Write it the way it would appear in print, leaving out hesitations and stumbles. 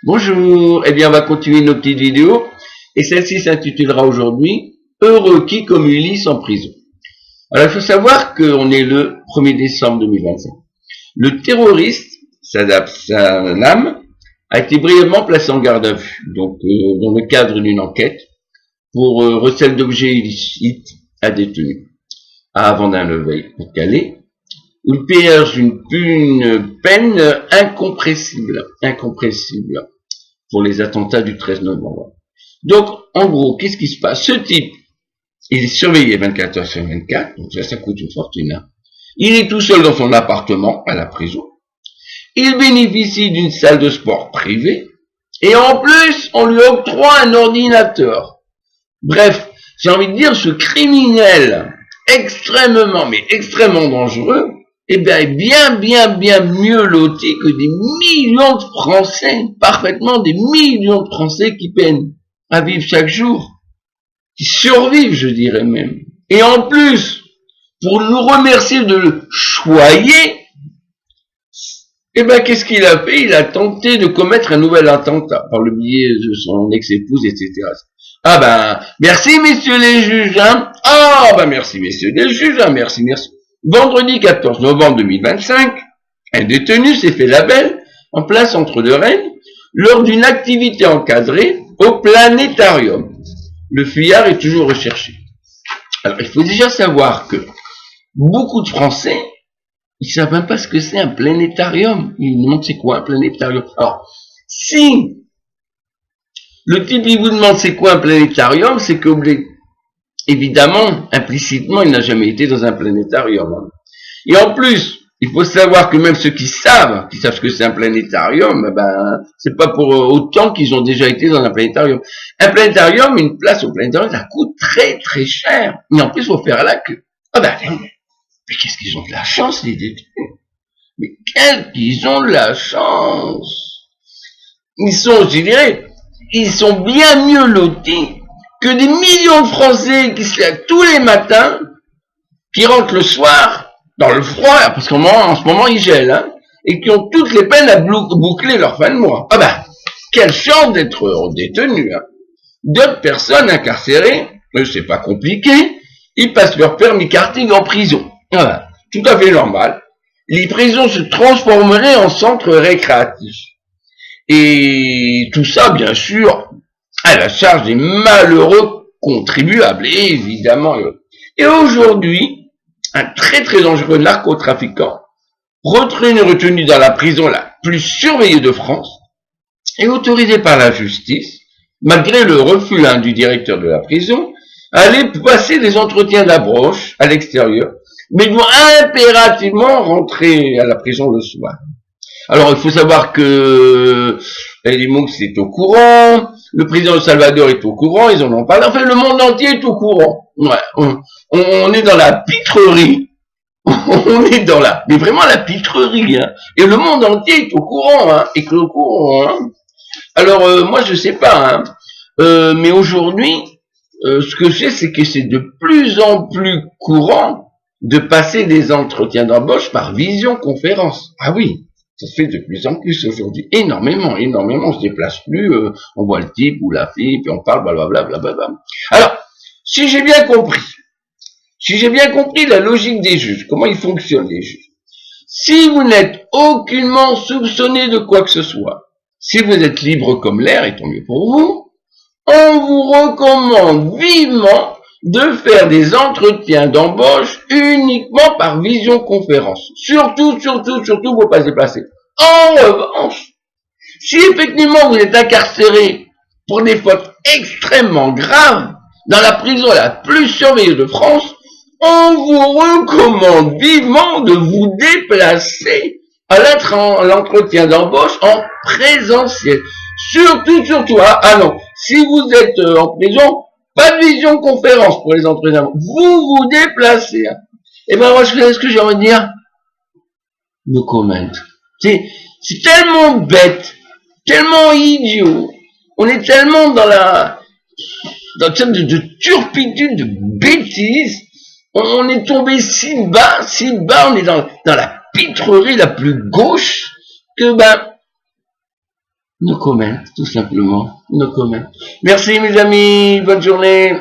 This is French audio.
Bonjour, eh bien on va continuer nos petites vidéos et celle-ci s'intitulera aujourd'hui Heureux qui comme Ulysse en prison. Alors il faut savoir qu'on est le 1er décembre 2025. Le terroriste, Saddam, a été brièvement placé en garde à vue, donc dans le cadre d'une enquête pour recel d'objets illicites à détenus à Vendin-le-Veil pour Calais, où il purge une peine incompressible pour les attentats du 13 novembre. Donc, en gros, qu'est-ce qui se passe? Ce type, il est surveillé 24 heures sur 24, donc ça coûte une fortune. Hein. Il est tout seul dans son appartement, à la prison. Il bénéficie d'une salle de sport privée. Et en plus, on lui octroie un ordinateur. Bref, j'ai envie de dire, ce criminel extrêmement dangereux, eh bien, bien mieux loti que des millions de Français, parfaitement des millions de Français qui peinent à vivre chaque jour, qui survivent, je dirais même. Et en plus, pour nous remercier de le choyer, eh qu'est-ce qu'il a fait? Il a tenté de commettre un nouvel attentat par le biais de son ex-épouse, etc. Ah merci messieurs les juges, hein. Ah merci messieurs les juges, hein. Merci. Vendredi 14 novembre 2025, un détenu s'est fait la belle en plein centre de Rennes lors d'une activité encadrée au planétarium. Le fuyard est toujours recherché. Alors, il faut déjà savoir que beaucoup de Français, ils savent même pas ce que c'est un planétarium. Ils nous demandent c'est quoi un planétarium. Alors, si le type il vous demande c'est quoi un planétarium, c'est que évidemment, implicitement, il n'a jamais été dans un planétarium. Hein. Et en plus, il faut savoir que même ceux qui savent ce que c'est un planétarium, c'est pas pour autant qu'ils ont déjà été dans un planétarium. Un planétarium, une place au planétarium, ça coûte très très cher. Et en plus, il faut faire la queue. Mais qu'est-ce qu'ils ont de la chance, les détenus. Mais quels qu'ils ont de la chance. Ils sont bien mieux lotis que des millions de Français qui se lèvent tous les matins, qui rentrent le soir dans le froid, parce qu'en ce moment il gèle, hein, et qui ont toutes les peines à boucler leur fin de mois. Quelle chance d'être détenus. Hein. D'autres personnes incarcérées, c'est pas compliqué, ils passent leur permis karting en prison. Tout à fait normal. Les prisons se transformeraient en centres récréatifs. Et tout ça, bien sûr, à la charge des malheureux contribuables, évidemment. Et aujourd'hui, un très très dangereux narcotrafiquant, retenu dans la prison la plus surveillée de France, est autorisé par la justice, malgré le refus du directeur de la prison, à aller passer des entretiens d'approche à l'extérieur, mais il doit impérativement rentrer à la prison le soir. Alors, il faut savoir que Elie Moux est au courant, le président de Salvador est au courant, ils en ont parlé. Enfin, le monde entier est au courant. Ouais, on est dans la pitrerie. Mais vraiment la pitrerie. Hein. Et le monde entier est au courant. Hein. Alors, moi, je sais pas. Hein. Mais aujourd'hui, ce que je sais, c'est que c'est de plus en plus courant de passer des entretiens d'embauche par visioconférence. Ah oui. Ça se fait de plus en plus aujourd'hui. Énormément. On se déplace plus, on voit le type ou la fille, puis on parle, blablabla. Alors, si j'ai bien compris la logique des juges, comment ils fonctionnent les juges, si vous n'êtes aucunement soupçonné de quoi que ce soit, si vous êtes libre comme l'air, et tant mieux pour vous, on vous recommande vivement de faire des entretiens d'embauche uniquement par visioconférence. Surtout, faut pas se déplacer. En revanche, si effectivement vous êtes incarcéré pour des fautes extrêmement graves, dans la prison la plus surveillée de France, on vous recommande vivement de vous déplacer à l'entretien d'embauche en présentiel. Surtout, non, si vous êtes en prison, pas de visioconférence pour les entretiens. Vous vous déplacez. Hein. Et moi, ce que j'ai envie de dire, no comment. C'est tellement bête, tellement idiot. On est tellement dans une de turpitude, de bêtises. On est tombé si bas, on est dans la pitrerie la plus gauche que No comment, tout simplement. No comment. Merci mes amis, bonne journée.